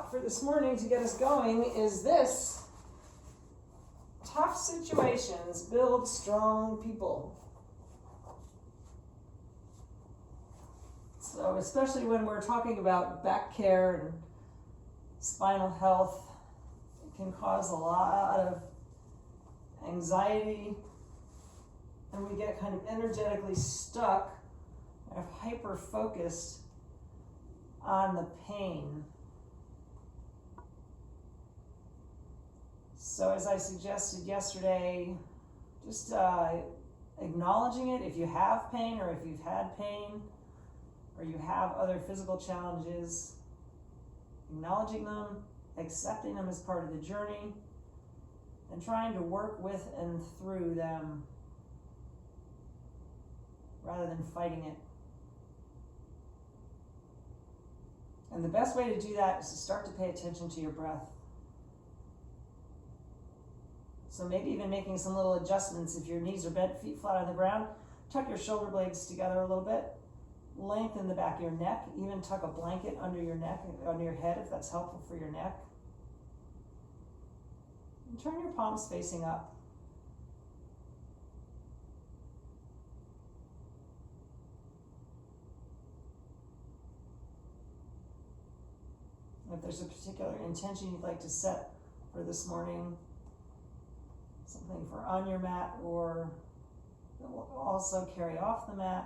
thought for this morning to get us going is this: tough situations build strong people. So especially when we're talking about back care and spinal health, it can cause a lot of anxiety, and we get kind of energetically stuck, kind of hyper-focused on the pain. So as I suggested yesterday, just acknowledging it if you have pain or if you've had pain or you have other physical challenges, acknowledging them, accepting them as part of the journey, and trying to work with and through them rather than fighting it. And the best way to do that is to start to pay attention to your breath. So maybe even making some little adjustments. If your knees are bent, feet flat on the ground, tuck your shoulder blades together a little bit. Lengthen the back of your neck. Even tuck a blanket under your neck, under your head if that's helpful for your neck. And turn your palms facing up. If there's a particular intention you'd like to set for this morning, something for on your mat or that will also carry off the mat,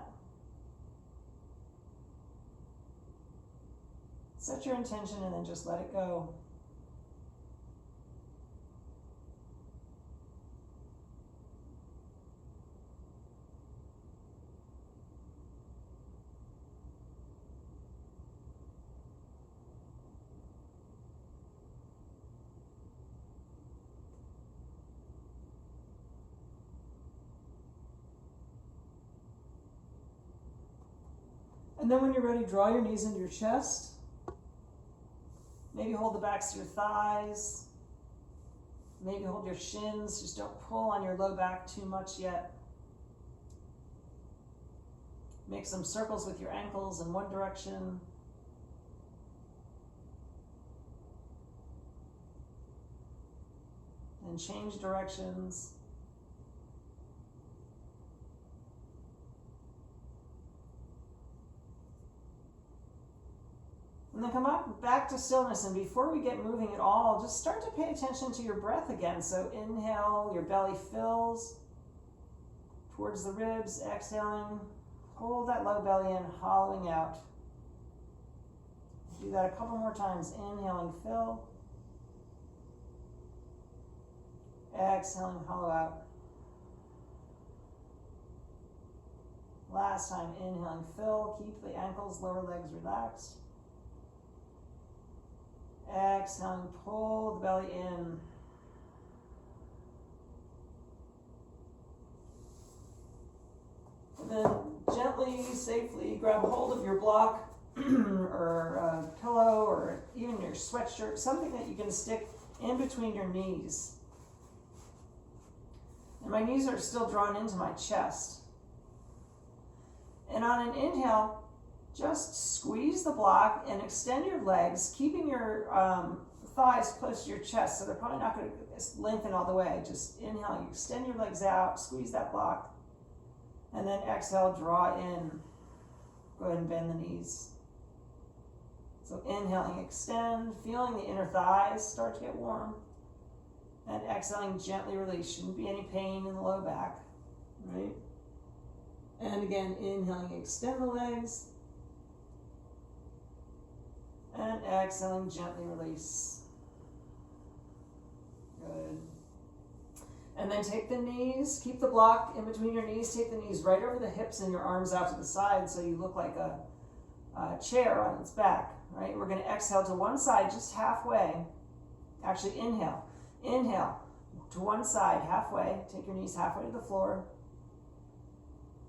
set your intention and then just let it go. And then when you're ready, draw your knees into your chest. Maybe hold the backs of your thighs. Maybe hold your shins. Just don't pull on your low back too much yet. Make some circles with your ankles in one direction. And change directions. And then come up back to stillness. And before we get moving at all, just start to pay attention to your breath again. So inhale, your belly fills towards the ribs. Exhaling, pull that low belly in, hollowing out. Do that a couple more times. Inhaling, fill. Exhaling, hollow out. Last time, inhaling, fill. Keep the ankles, lower legs relaxed. Exhaling, pull the belly in. And then gently, safely grab hold of your block or a pillow or even your sweatshirt, something that you can stick in between your knees. And my knees are still drawn into my chest. And on an inhale, just squeeze the block and extend your legs, keeping your thighs close to your chest, so they're probably not going to lengthen all the way. Just inhale, you extend your legs out, squeeze that block, and then exhale, draw in. Go ahead and bend the knees. So inhaling, extend, feeling the inner thighs start to get warm, and exhaling, gently release. Shouldn't be any pain in the low back, right? And again, inhaling, extend the legs. And exhaling, gently release. Good. And then take the knees, keep the block in between your knees, take the knees right over the hips and your arms out to the side so you look like a chair on its back, right? We're going to exhale to one side, just halfway. Actually, inhale. Inhale to one side, halfway. Take your knees halfway to the floor.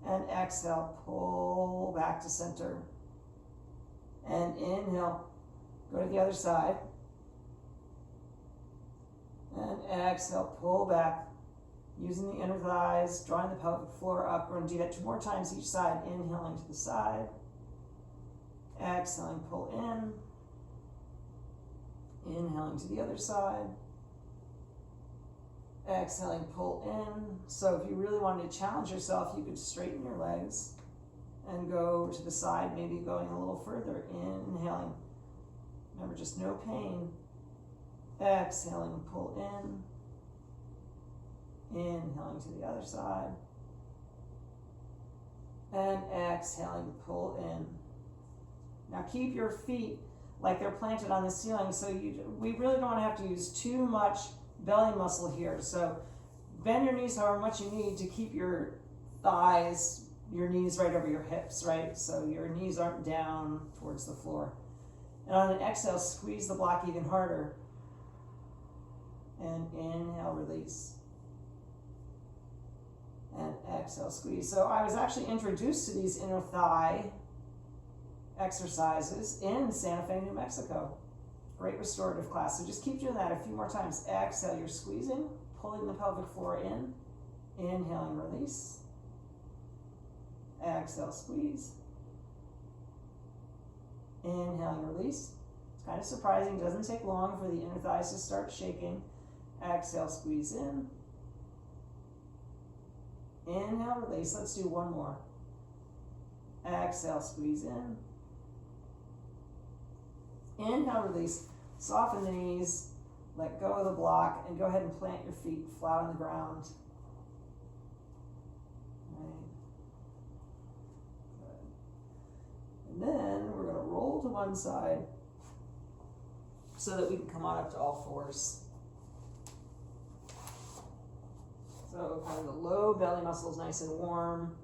And exhale, pull back to center. And inhale. Go to the other side. And exhale, pull back. Using the inner thighs, drawing the pelvic floor up. We're going to do that 2 more times each side. Inhaling to the side. Exhaling, pull in. Inhaling to the other side. Exhaling, pull in. So if you really wanted to challenge yourself, you could straighten your legs and go to the side, maybe going a little further. Inhaling. Remember, just no pain. Exhaling, pull in. Inhaling to the other side. And exhaling, pull in. Now keep your feet like they're planted on the ceiling, so we really don't want to have to use too much belly muscle here. So bend your knees however much you need to keep your thighs, your knees right over your hips, right? So your knees aren't down towards the floor. And on an exhale, squeeze the block even harder. And inhale, release. And exhale, squeeze. So I was actually introduced to these inner thigh exercises in Santa Fe, New Mexico. Great restorative class. So just keep doing that a few more times. Exhale, you're squeezing, pulling the pelvic floor in. Inhaling, release. Exhale, squeeze. Inhaling, release. It's kind of surprising. It doesn't take long for the inner thighs to start shaking. Exhale, squeeze in. Inhale, release. Let's do one more. Exhale, squeeze in. Inhale, release. Soften the knees. Let go of the block and go ahead and plant your feet flat on the ground. Right. Good. And then we're going to roll to one side so that we can come on up to all fours. So kind of the low belly muscles nice and warm,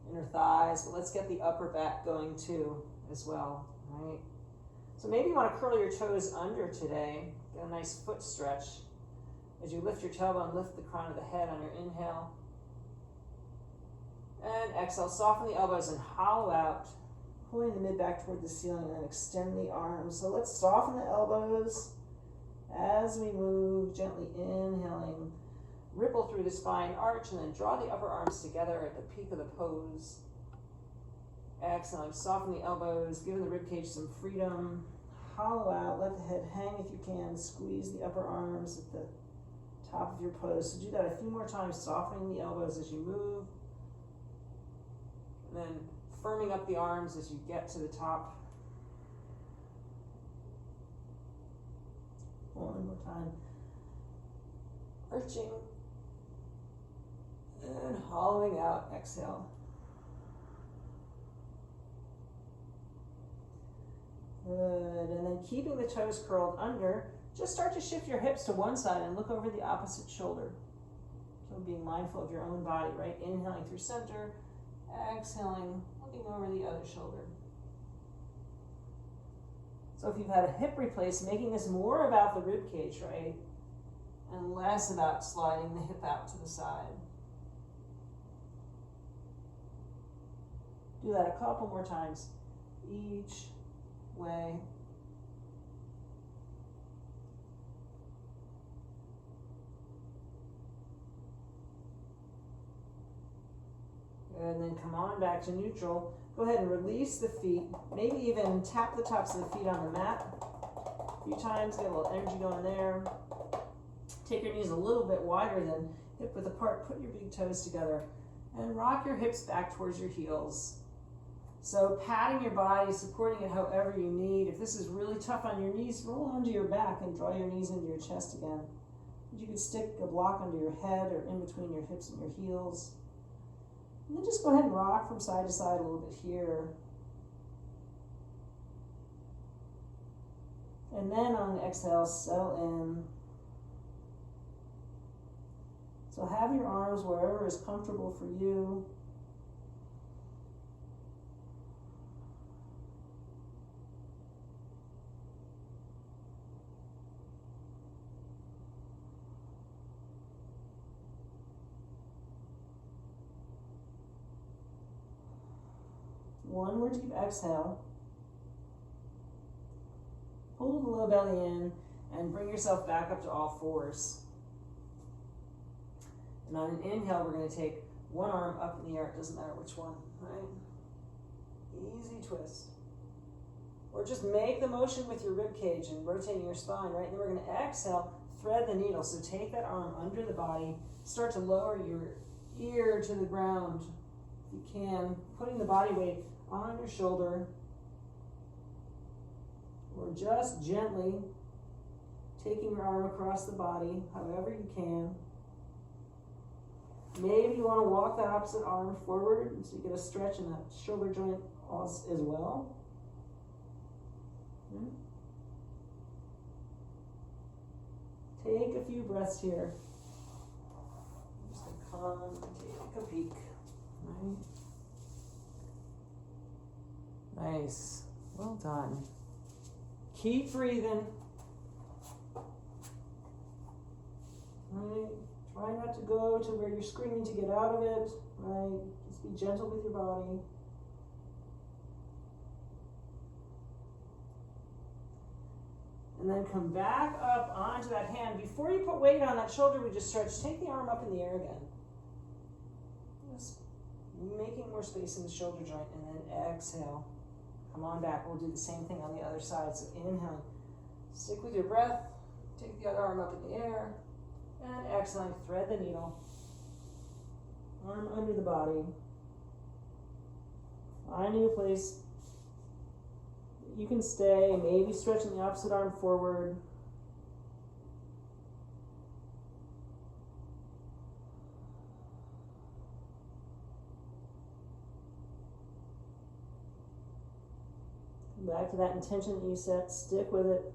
inner thighs, but let's get the upper back going too as well, right? So maybe you want to curl your toes under today, get a nice foot stretch. As you lift your tailbone, lift the crown of the head on your inhale. And exhale, soften the elbows and hollow out, pulling the mid back toward the ceiling and then extend the arms. So let's soften the elbows as we move, gently inhaling. Ripple through the spine, arch, and then draw the upper arms together at the peak of the pose. Exhaling, soften the elbows, giving the ribcage some freedom. Hollow out, let the head hang if you can. Squeeze the upper arms at the top of your pose. So do that a few more times, softening the elbows as you move. And then firming up the arms as you get to the top. One more time. Arching. And hollowing out, exhale. Good, and then keeping the toes curled under, just start to shift your hips to one side and look over the opposite shoulder. So being mindful of your own body, right? Inhaling through center, exhaling, looking over the other shoulder. So if you've had a hip replace, making this more about the rib cage, right? And less about sliding the hip out to the side. Do that a couple more times each way. And then come on back to neutral. Go ahead and release the feet. Maybe even tap the tops of the feet on the mat a few times. Get a little energy going there. Take your knees a little bit wider than hip width apart. Put your big toes together. And rock your hips back towards your heels. So patting your body, supporting it however you need. If this is really tough on your knees, roll onto your back and draw your knees into your chest again. You can stick a block under your head or in between your hips and your heels. And then just go ahead and rock from side to side a little bit here. And then on the exhale, settle in. So have your arms wherever is comfortable for you. One more deep exhale. Pull the low belly in and bring yourself back up to all fours. And on an inhale, we're going to take one arm up in the air. It doesn't matter which one, right? Easy twist. Or just make the motion with your rib cage and rotating your spine, right? And then we're going to exhale, thread the needle. So take that arm under the body, start to lower your ear to the ground if you can, putting the body weight on your shoulder, or just gently taking your arm across the body, however you can. Maybe you want to walk that opposite arm forward so you get a stretch in that shoulder joint as well. Take a few breaths here. Just gonna come and take a peek. Right. Nice. Well done. Keep breathing. Right. Try not to go to where you're screaming to get out of it. Right. Just be gentle with your body. And then come back up onto that hand. Before you put weight on that shoulder we just stretched, take the arm up in the air again. Just making more space in the shoulder joint, and then exhale. Come on back. We'll do the same thing on the other side. So inhale. Stick with your breath. Take the other arm up in the air. And exhaling, thread the needle. Arm under the body. Finding a place you can stay, maybe stretching the opposite arm forward. Come back to that intention that you set, stick with it.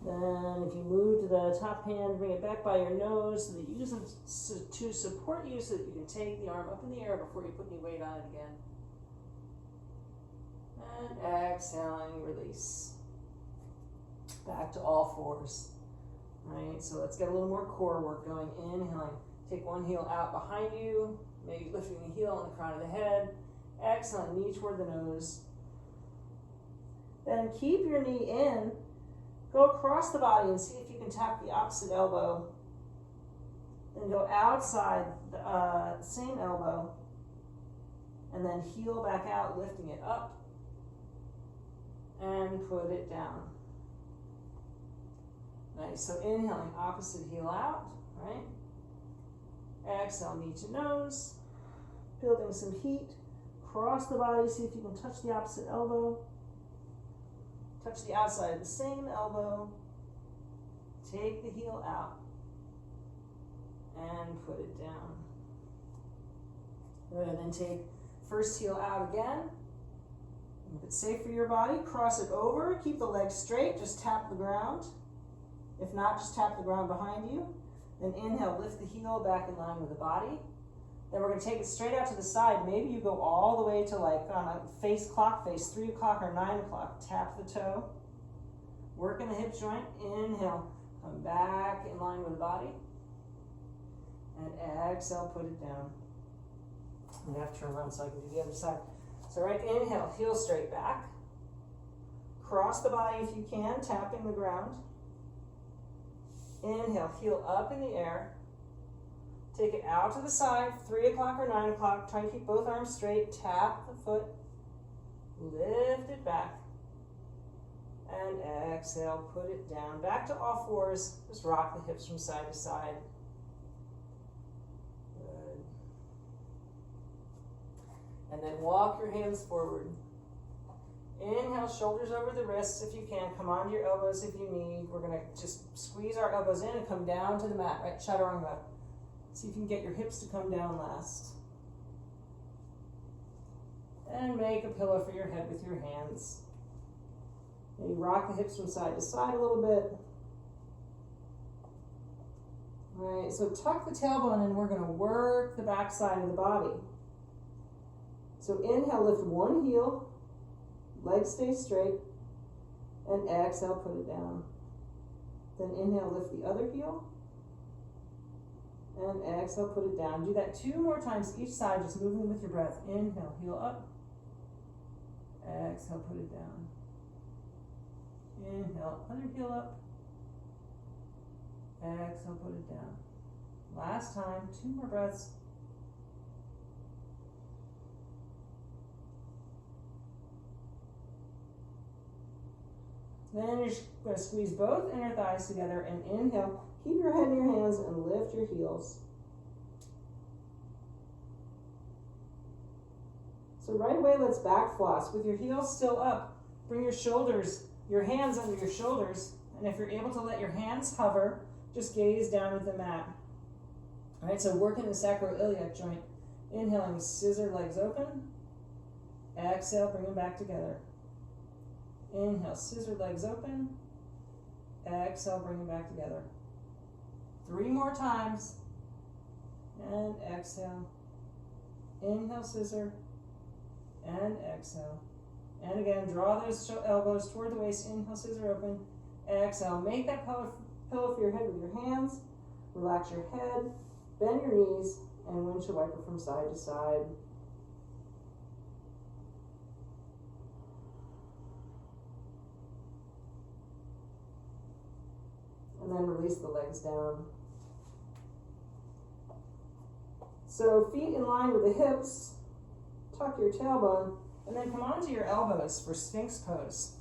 Then if you move to the top hand, bring it back by your nose so that you use it to support you so that you can take the arm up in the air before you put any weight on it again. And exhaling, release. Back to all fours. Right, so let's get a little more core work going. Inhaling, take one heel out behind you, maybe lifting the heel on the crown of the head. Exhaling, knee toward the nose. Then keep your knee in. Go across the body and see if you can tap the opposite elbow. Then go outside the same elbow. And then heel back out, lifting it up. And put it down. Nice. So inhaling, opposite heel out, right? Exhale, knee to nose. Building some heat. Cross the body, see if you can touch the opposite elbow. Touch the outside of the same elbow. Take the heel out. And put it down. Good. Then take first heel out again. If it's safe for your body, cross it over. Keep the legs straight. Just tap the ground. If not, just tap the ground behind you. Then inhale, lift the heel back in line with the body. Then we're going to take it straight out to the side. Maybe you go all the way to like on a clock face, 3 o'clock or 9 o'clock. Tap the toe. Work in the hip joint. Inhale. Come back in line with the body. And exhale, put it down. I'm going to have to turn around so I can do the other side. So right, inhale, heel straight back. Cross the body if you can, tapping the ground. Inhale, heel up in the air. Take it out to the side, 3 o'clock or 9 o'clock. Try and keep both arms straight. Tap the foot. Lift it back. And exhale, put it down. Back to all fours. Just rock the hips from side to side. Good. And then walk your hands forward. Inhale, shoulders over the wrists if you can. Come onto your elbows if you need. We're going to just squeeze our elbows in and come down to the mat, right? Chaturanga. See if you can get your hips to come down last. And make a pillow for your head with your hands. Maybe rock the hips from side to side a little bit. All right, so tuck the tailbone and we're going to work the back side of the body. So inhale, lift one heel. Legs stay straight. And exhale, put it down. Then inhale, lift the other heel. And exhale, put it down. Do that 2 more times each side, just moving with your breath. Inhale, heel up. Exhale, put it down. Inhale, other heel up. Exhale, put it down. Last time, 2 more breaths. Then you're going to squeeze both inner thighs together and inhale. Keep your head in your hands and lift your heels. So right away, let's back floss. With your heels still up, bring your shoulders, your hands under your shoulders. And if you're able to let your hands hover, just gaze down at the mat. All right, so working the sacroiliac joint. Inhaling, scissor legs open. Exhale, bring them back together. Inhale, scissor legs open. Exhale, bring them back together. 3 more times. And exhale. Inhale, scissor. And exhale. And again, draw those elbows toward the waist. Inhale, scissor open. Exhale. Make that pillow for your head with your hands. Relax your head. Bend your knees. And windshield wiper from side to side. And then release the legs down. So feet in line with the hips. Tuck your tailbone. And then come onto your elbows for Sphinx Pose.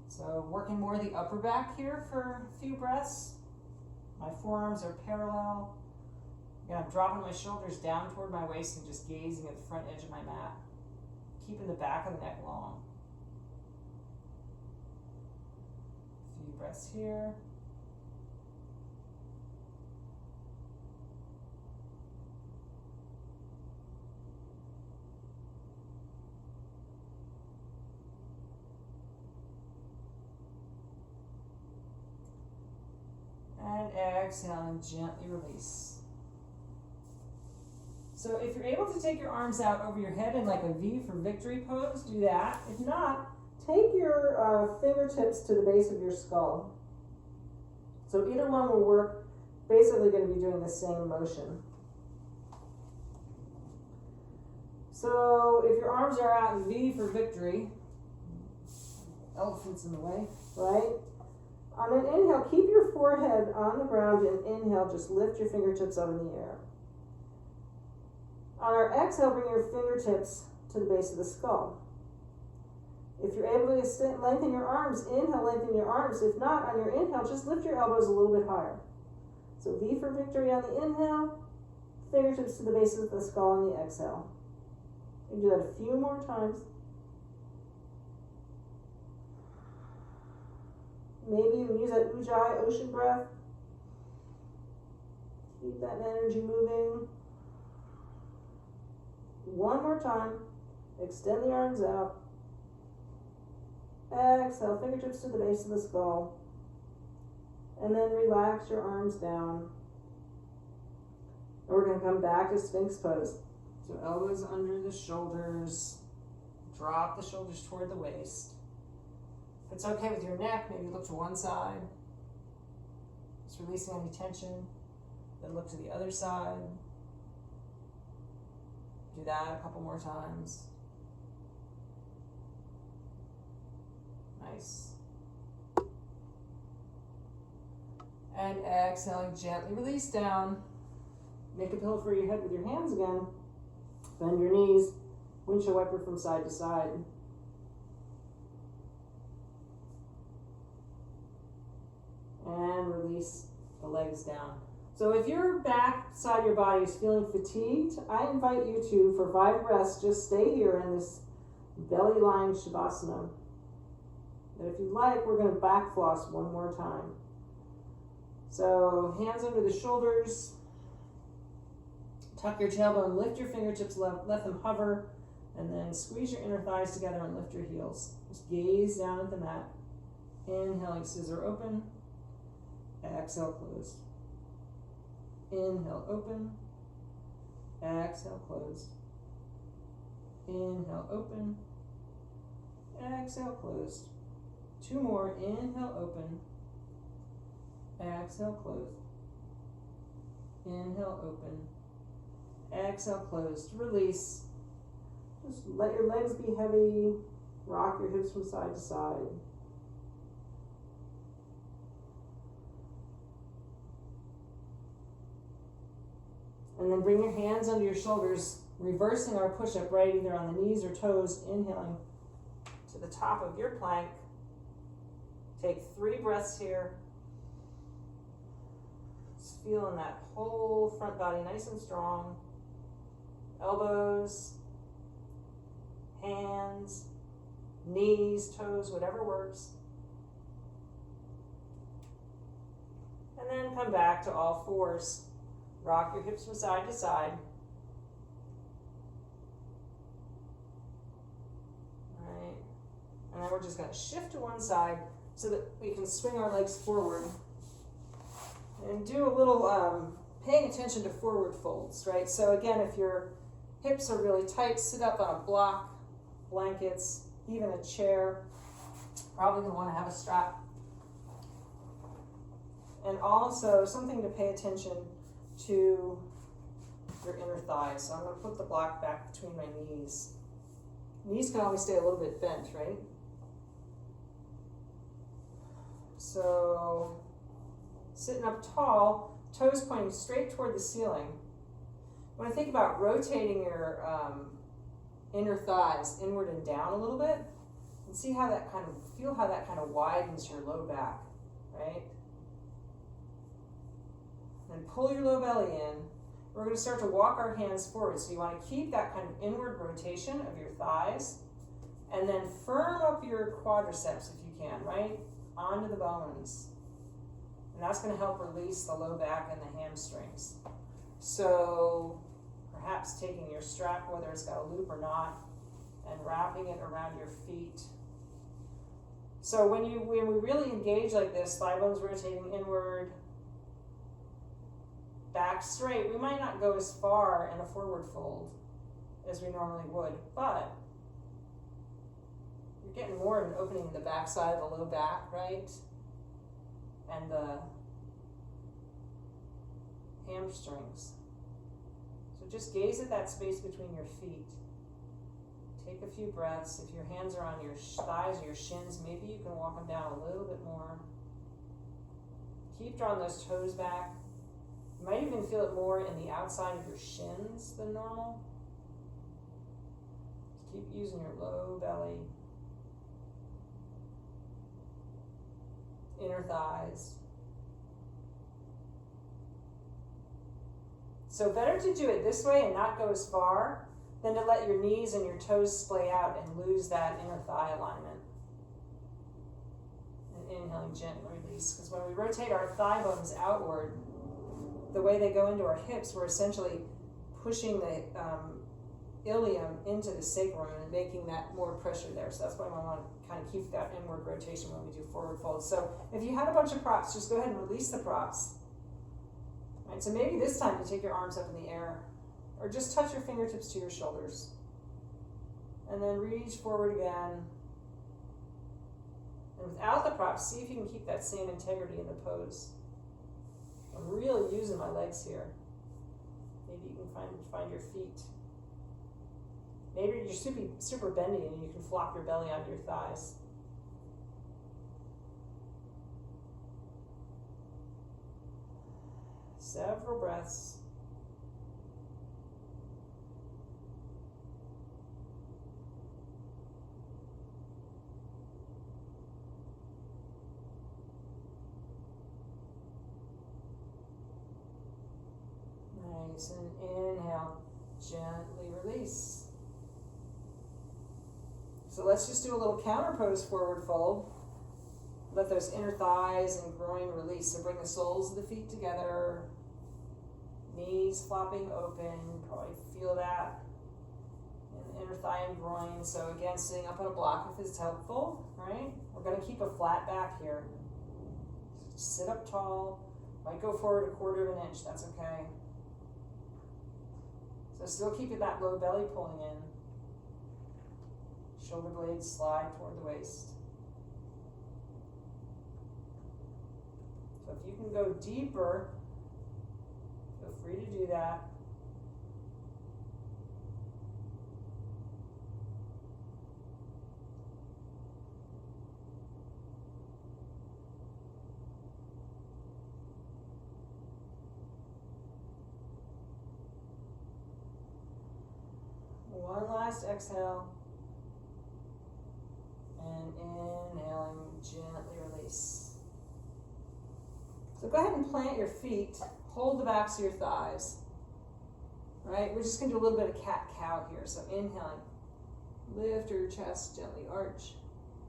So working more the upper back here for a few breaths. My forearms are parallel. Again, I'm dropping my shoulders down toward my waist and just gazing at the front edge of my mat. Keeping the back of the neck long. A few breaths here. And exhale and gently release. So if you're able to take your arms out over your head in like a V for victory pose, do that. If not, take your fingertips to the base of your skull. So either one will work. Basically going to be doing the same motion. So if your arms are out in V for victory, elephant's in the way, right? On an inhale, keep your forehead on the ground, and inhale, just lift your fingertips up in the air. On our exhale, bring your fingertips to the base of the skull. If you're able to lengthen your arms, inhale, lengthen your arms. If not, on your inhale, just lift your elbows a little bit higher. So V for victory on the inhale, fingertips to the base of the skull on the exhale. You can do that a few more times. Maybe you can use that Ujjayi ocean breath. Keep that energy moving. One more time. Extend the arms out. Exhale, fingertips to the base of the skull. And then relax your arms down. And we're going to come back to Sphinx Pose. So elbows under the shoulders. Drop the shoulders toward the waist. If it's okay with your neck, maybe look to one side. Just releasing any tension. Then look to the other side. Do that a couple more times. Nice. And exhaling, gently release down. Make a pillow for your head with your hands again. Bend your knees. Windshield wiper from side to side. And release the legs down. So if your back side of your body is feeling fatigued, I invite you to, for 5 breaths, just stay here in this belly lying Shavasana. And if you'd like, we're going to back floss one more time. So hands under the shoulders. Tuck your tailbone, lift your fingertips, let them hover, and then squeeze your inner thighs together and lift your heels. Just gaze down at the mat. Inhaling, scissor open. Exhale, closed. Inhale, open. Exhale, closed. Inhale, open. Exhale, closed. 2 more. Inhale, open. Exhale, closed. Inhale, open. Exhale, closed. Release. Just let your legs be heavy. Rock your hips from side to side. And then bring your hands under your shoulders, reversing our push-up, right, either on the knees or toes, inhaling to the top of your plank. Take 3 breaths here. Just feeling that whole front body nice and strong. Elbows, hands, knees, toes, whatever works. And then come back to all fours. Rock your hips from side to side. All right. And then we're just going to shift to one side so that we can swing our legs forward. And do a little paying attention to forward folds, right? So again, if your hips are really tight, sit up on a block, blankets, even a chair. Probably going to want to have a strap. And also something to pay attention to your inner thighs. So I'm going to put the block back between my knees. Knees can always stay a little bit bent, right? So sitting up tall, toes pointing straight toward the ceiling. When I think about rotating your inner thighs inward and down a little bit, and see how that feel how that kind of widens your low back, right? And pull your low belly in. We're going to start to walk our hands forward. So you want to keep that kind of inward rotation of your thighs, and then firm up your quadriceps if you can, right? Onto the bones. And that's going to help release the low back and the hamstrings. So perhaps taking your strap, whether it's got a loop or not, and wrapping it around your feet. So when we really engage like this, thigh bones rotating inward, back straight, we might not go as far in a forward fold as we normally would, but you're getting more of an opening in the back side of the low back, right? And the hamstrings. So just gaze at that space between your feet. Take a few breaths. If your hands are on your thighs or your shins, maybe you can walk them down a little bit more. Keep drawing those toes back. You might even feel it more in the outside of your shins than normal. Just keep using your low belly. Inner thighs. So better to do it this way and not go as far than to let your knees and your toes splay out and lose that inner thigh alignment. And inhaling, gently release. Because when we rotate our thigh bones outward, the way they go into our hips, we're essentially pushing the ilium into the sacrum and making that more pressure there. So that's why we want to kind of keep that inward rotation when we do forward folds. So if you had a bunch of props, just go ahead and release the props. All right, so maybe this time you take your arms up in the air, or just touch your fingertips to your shoulders. And then reach forward again. And without the props, see if you can keep that same integrity in the pose. I'm really using my legs here. Maybe you can find your feet. Maybe you're super bendy and you can flop your belly onto your thighs. Several breaths. Nice, and inhale, gently release. So let's just do a little counter pose forward fold. Let those inner thighs and groin release. So bring the soles of the feet together. Knees flopping open. Probably feel that in the inner thigh and groin. So again, sitting up on a block if it's helpful, right? We're going to keep a flat back here. Sit up tall. Might go forward 1/4 of an inch. That's okay. So still keeping that low belly pulling in. Shoulder blades slide toward the waist. So if you can go deeper, feel free to do that. last exhale. And inhaling, gently release. So go ahead and plant your feet. Hold the backs of your thighs. All right, we're just going to do a little bit of cat-cow here. So inhaling, lift your chest, gently arch.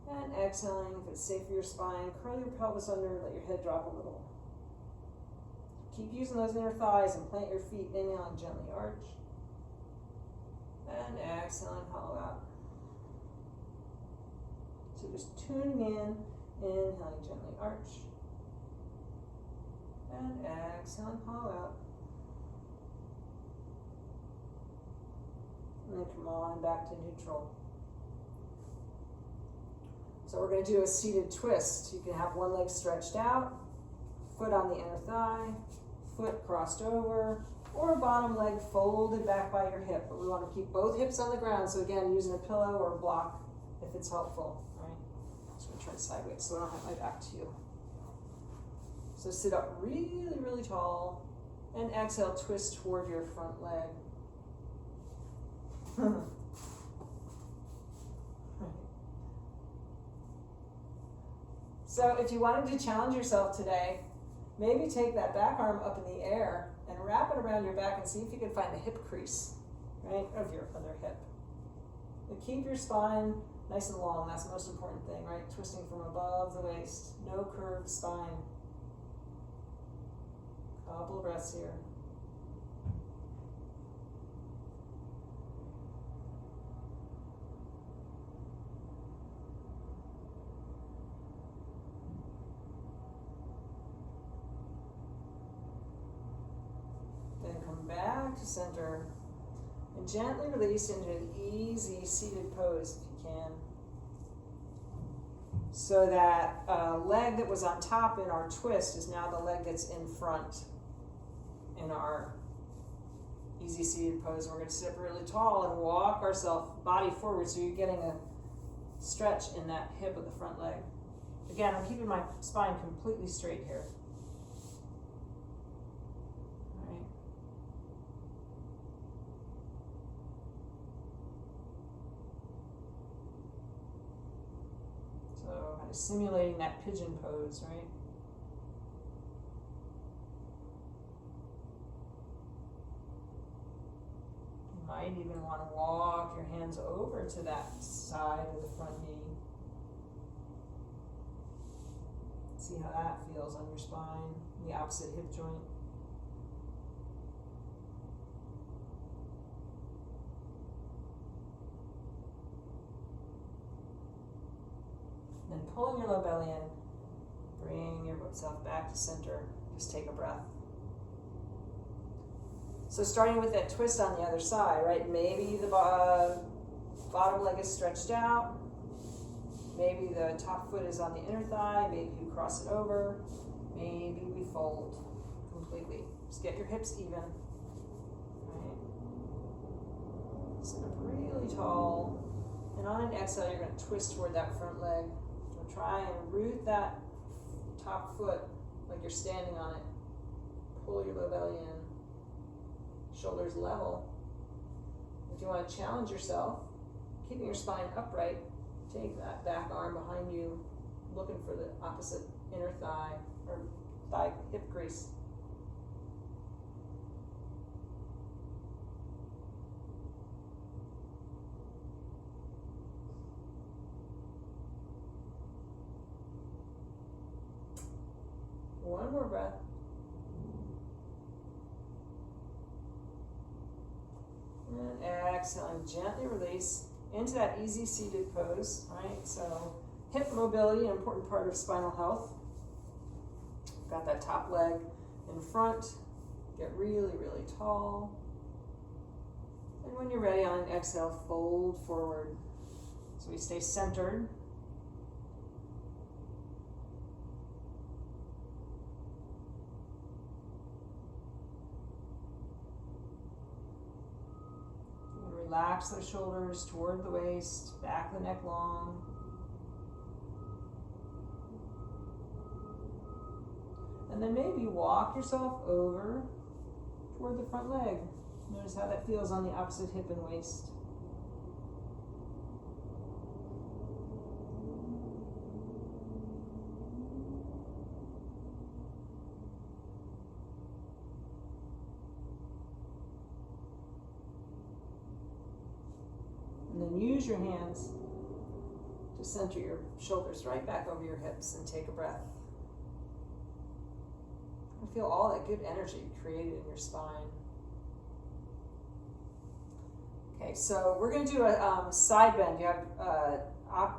And exhaling, if it's safe for your spine, curl your pelvis under, let your head drop a little. Keep using those inner thighs and plant your feet. Inhaling, gently arch. And exhaling, hollow out. So just tuning in, inhaling, gently arch. And exhaling, hollow out. And then come on back to neutral. So we're going to do a seated twist. You can have one leg stretched out, foot on the inner thigh, foot crossed over, or bottom leg folded back by your hip. But we want to keep both hips on the ground. So again, using a pillow or a block if it's helpful. All right? So I'm going to turn sideways so I don't have my back to you. So sit up really, really tall, and exhale, twist toward your front leg. So if you wanted to challenge yourself today, maybe take that back arm up in the air and wrap it around your back and see if you can find the hip crease, right, of your other hip. But keep your spine nice and long. That's the most important thing, right? Twisting from above the waist. No curved spine. Couple of breaths here. Then come back to center and gently release into an easy seated pose if you can. So that leg that was on top in our twist is now the leg that's in front in our easy seated pose. And we're going to sit up really tall and walk ourselves body forward so you're getting a stretch in that hip of the front leg. Again, I'm keeping my spine completely straight here. All right. So kind of simulating that pigeon pose, right? Might even want to walk your hands over to that side of the front knee. See how that feels on your spine, the opposite hip joint. Then pulling your low belly in, bring yourself back to center. Just take a breath. So starting with that twist on the other side, right? Maybe the bottom leg is stretched out. Maybe the top foot is on the inner thigh. Maybe you cross it over. Maybe we fold completely. Just get your hips even. Right? Sit up really tall. And on an exhale, you're going to twist toward that front leg. So try and root that top foot like you're standing on it. Pull your low belly in. Shoulders level. If you want to challenge yourself, keeping your spine upright, take that back arm behind you, looking for the opposite inner thigh or thigh hip crease. One more breath. And exhaling, gently release into that easy seated pose, right? So hip mobility, an important part of spinal health. Got that top leg in front. Get really, really tall. And when you're ready, on an exhale, fold forward. So we stay centered. Relax those shoulders toward the waist, back the neck long. And then maybe walk yourself over toward the front leg. Notice how that feels on the opposite hip and waist. use your hands to center your shoulders right back over your hips and take a breath. And feel all that good energy created in your spine. Okay, so we're going to do a side bend. You have,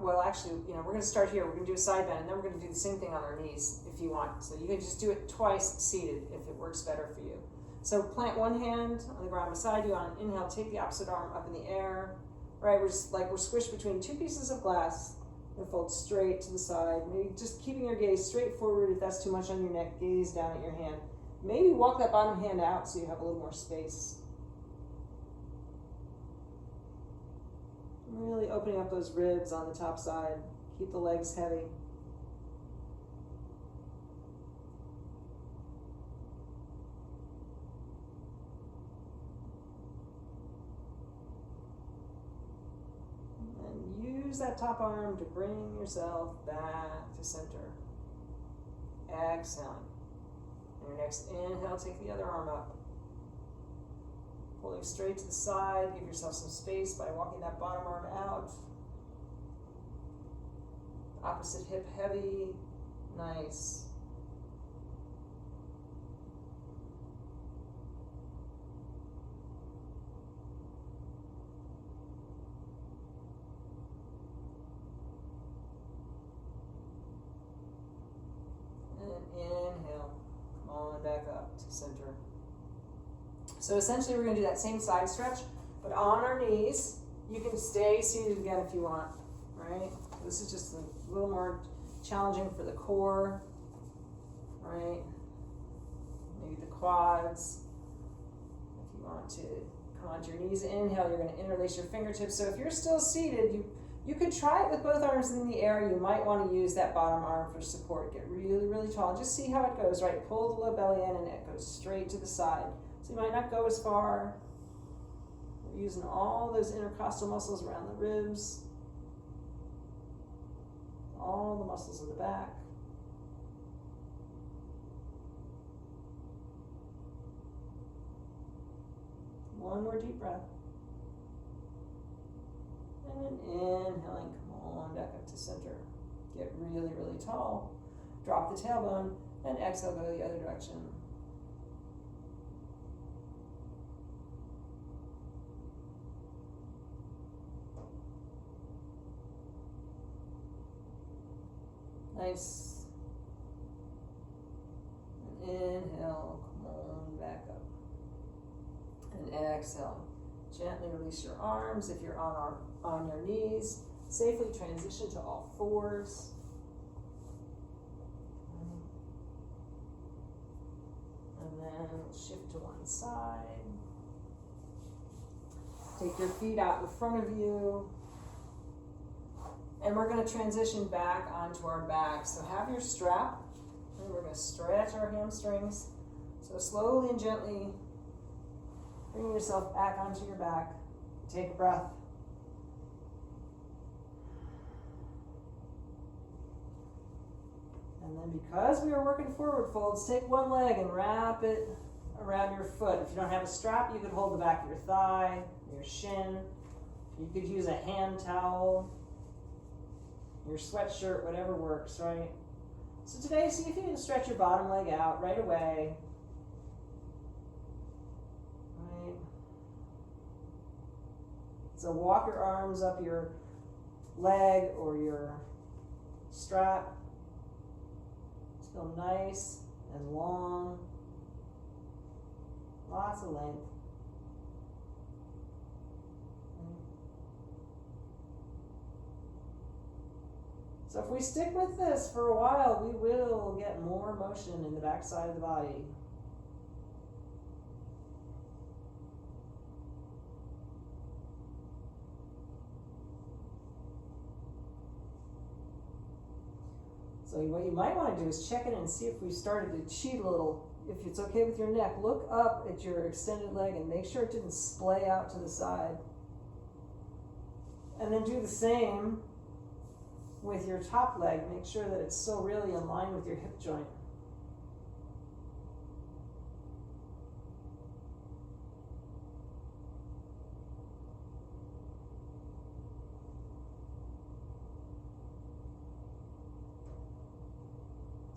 well, actually, we're going to start here. We're going to do a side bend, and then we're going to do the same thing on our knees if you want. So you can just do it twice seated if it works better for you. So plant one hand on the ground beside you. On an inhale, take the opposite arm up in the air. Right, we're squished between two pieces of glass and fold straight to the side. Maybe just keeping your gaze straight forward. If that's too much on your neck, gaze down at your hand. Maybe walk that bottom hand out so you have a little more space. Really opening up those ribs on the top side. Keep the legs heavy. And use that top arm to bring yourself back to center. Exhaling. And your next inhale, take the other arm up. Pulling straight to the side, give yourself some space by walking that bottom arm out. Opposite hip heavy, nice. And inhale, come on back up to center. So essentially we're going to do that same side stretch, but on our knees. You can stay seated again if you want, right? This is just a little more challenging for the core, right? Maybe the quads. If you want to come onto your knees, inhale, you're going to interlace your fingertips. So if you're still seated, you could try it with both arms in the air. You might want to use that bottom arm for support. Get really, really tall. Just see how it goes, right? Pull the low belly in and it goes straight to the side. So you might not go as far. We're using all those intercostal muscles around the ribs, all the muscles of the back. One more deep breath. And then inhaling, come on back up to center. Get really, really tall. Drop the tailbone and exhale, go the other direction. Nice. And inhale, come on back up. And exhale. Gently release your arms if you're on your knees. Safely transition to all fours. And then we'll shift to one side. Take your feet out in front of you. And we're going to transition back onto our back. So have your strap, and we're going to stretch our hamstrings. So slowly and gently bring yourself back onto your back. Take a breath. And then because we are working forward folds, take one leg and wrap it around your foot. If you don't have a strap, you could hold the back of your thigh, your shin. You could use a hand towel, your sweatshirt, whatever works, right? So today, see if you can stretch your bottom leg out right away. Right. So walk your arms up your leg or your strap. It's feel nice and long. Lots of length. So if we stick with this for a while, we will get more motion in the back side of the body. So what you might want to do is check in and see if we started to cheat a little. If it's okay with your neck, look up at your extended leg and make sure it didn't splay out to the side. And then do the same with your top leg. Make sure that it's still really in line with your hip joint.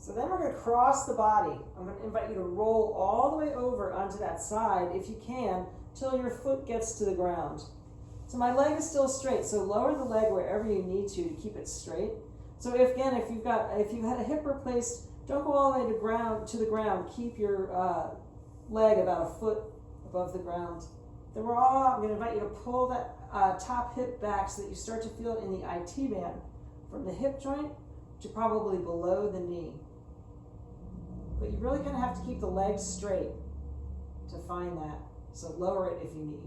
So then we're going to cross the body. I'm going to invite you to roll all the way over onto that side, if you can, till your foot gets to the ground. So my leg is still straight, so lower the leg wherever you need to keep it straight. So if you've had a hip replaced, don't go all the way to the ground. Keep your leg about a foot above the ground. Then I'm going to invite you to pull that top hip back so that you start to feel it in the IT band from the hip joint to probably below the knee. But you really kind of have to keep the legs straight to find that. So lower it if you need.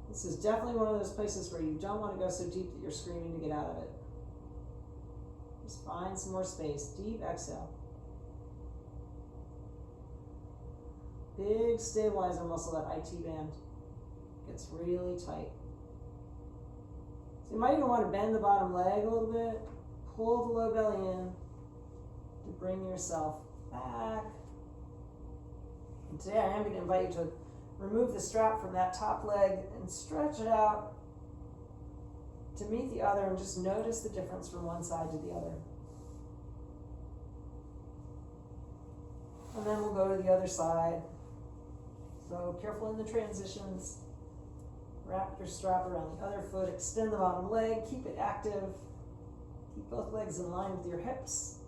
This is definitely one of those places where you don't want to go so deep that you're screaming to get out of it. Just find some more space. Deep exhale. Big stabilizer muscle, that IT band. Gets really tight. So you might even want to bend the bottom leg a little bit. Pull the low belly in to bring yourself back. And today I am going to invite you to remove the strap from that top leg and stretch it out to meet the other, and just notice the difference from one side to the other. And then we'll go to the other side. So careful in the transitions. Wrap your strap around the other foot, extend the bottom leg, keep it active. Keep both legs in line with your hips.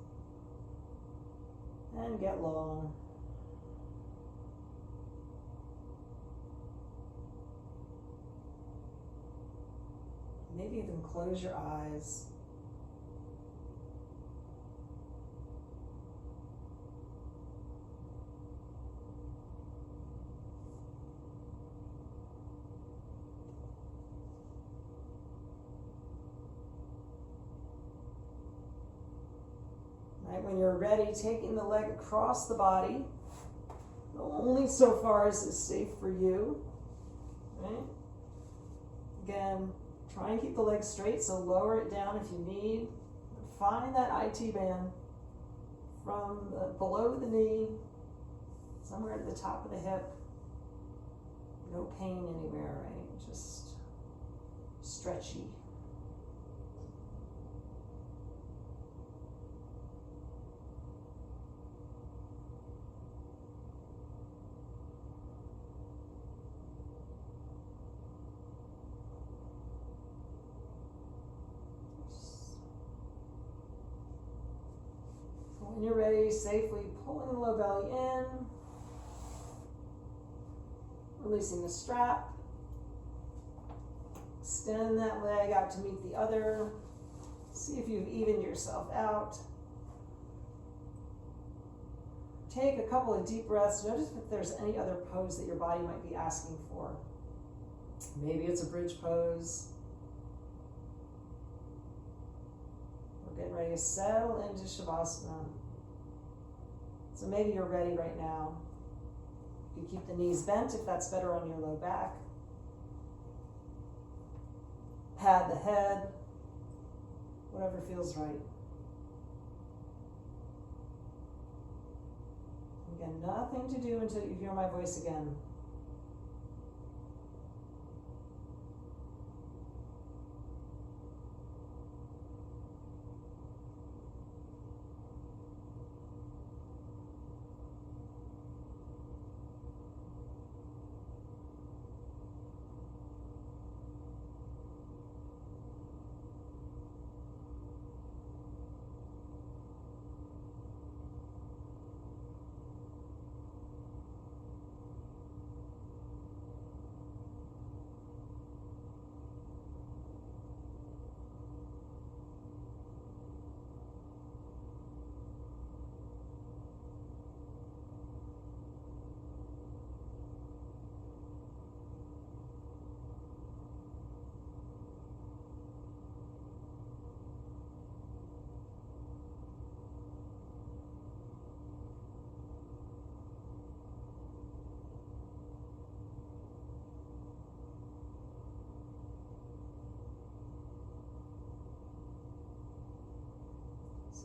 And get long. Maybe even close your eyes. Right, when you're ready, taking the leg across the body, only so far as is safe for you. Right? Again, try and keep the leg straight, so lower it down if you need. Find that IT band from below the knee, somewhere at the top of the hip. No pain anywhere, right? Just stretchy. When you're ready, safely pulling the low belly in, releasing the strap, extend that leg out to meet the other, see if you've evened yourself out. Take a couple of deep breaths. Notice if there's any other pose that your body might be asking for. Maybe it's a bridge pose. We're getting ready to settle into Shavasana. So maybe you're ready right now. You keep the knees bent if that's better on your low back. Pad the head, whatever feels right. Again, nothing to do until you hear my voice again.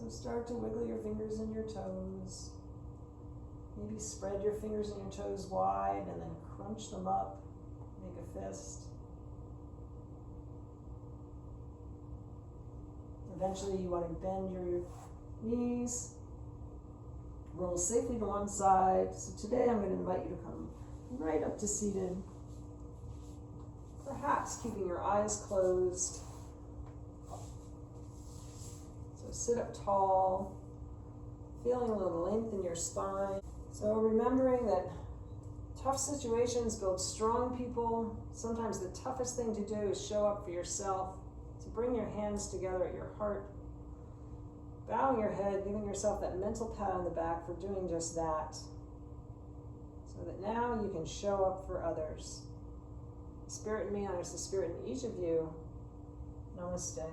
So start to wiggle your fingers and your toes. Maybe Maybe spread your fingers and your toes wide and then crunch them up, make a fist. Eventually you want to bend your knees, roll safely to one side. So today I'm going to invite you to come right up to seated, perhaps keeping your eyes closed. So sit up tall, feeling a little length in your spine. So remembering that tough situations build strong people. Sometimes the toughest thing to do is show up for yourself. So bring your hands together at your heart, bowing your head, giving yourself that mental pat on the back for doing just that, so that now you can show up for others. The Spirit in me honors the Spirit in each of you. Namaste.